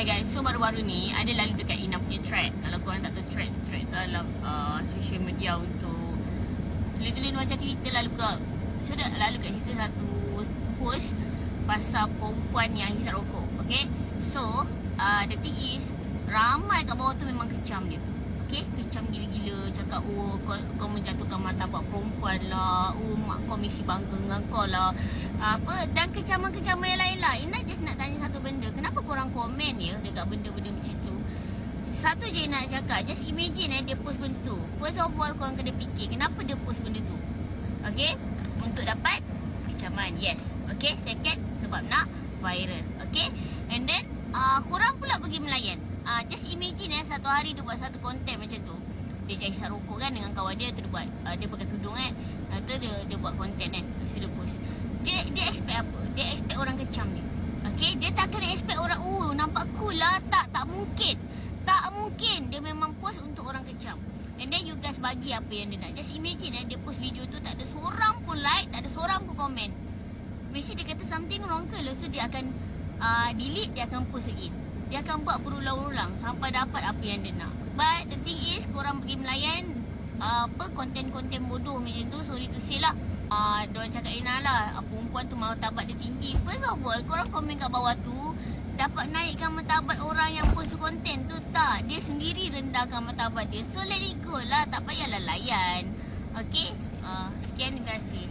Hi guys, so baru-baru ni ada lalu dekat Ina punya thread. Kalau korang tak tahu thread tu dalam social media untuk tulis-tulis macam kita lalu buka. So lalu kat situ satu post pasal perempuan yang hisap rokok. Okay, so the thing is ramai kat bawah tu memang kecam dia. Okay, kecam gila-gila. Cakap kau menjatuhkan martabat perempuan lah. Mak kau mesti bangga dengan kau lah. Dan kecaman-kecaman yang lain lah. Ina just nak tanya satu benda. Kenapa korang komen ya dekat benda-benda macam tu? Satu je nak cakap. Just imagine dia post benda tu. First of all korang kena fikir kenapa dia post benda tu. Okay, untuk dapat kecaman. Yes. Okay, second sebab nak viral. Okay, and then korang pula pergi melayan. Just imagine satu hari dia buat satu konten macam tu. Dia jadi hisap rokok kan dengan kawan dia tu, dia buat dia pakai tudung kan. Tu dia buat konten kan. Lepas dia post. Dia expect apa? Dia expect orang kecam dia. Okay, dia tak kena expect orang nampak cool lah. Tak mungkin. Tak mungkin. Dia memang post untuk orang kecam. And then you guys bagi apa yang dia nak. Just imagine dia post video tu tak ada seorang pun like, tak ada seorang pun komen. Mesti dia kata something wrong ke. Lepas tu dia akan delete, dia akan post again. Dia akan buat berulang-ulang sampai dapat apa yang dia nak. But the thing is, korang pergi melayan konten-konten bodoh macam tu. Sorry to say lah. Diorang cakap Ina lah, perempuan tu martabat dia tinggi. First of all, korang komen kat bawah tu dapat naikkan martabat orang yang post konten tu. Tak, dia sendiri rendahkan martabat dia. So let it go lah, tak payahlah layan. Okay, sekian, terima kasih.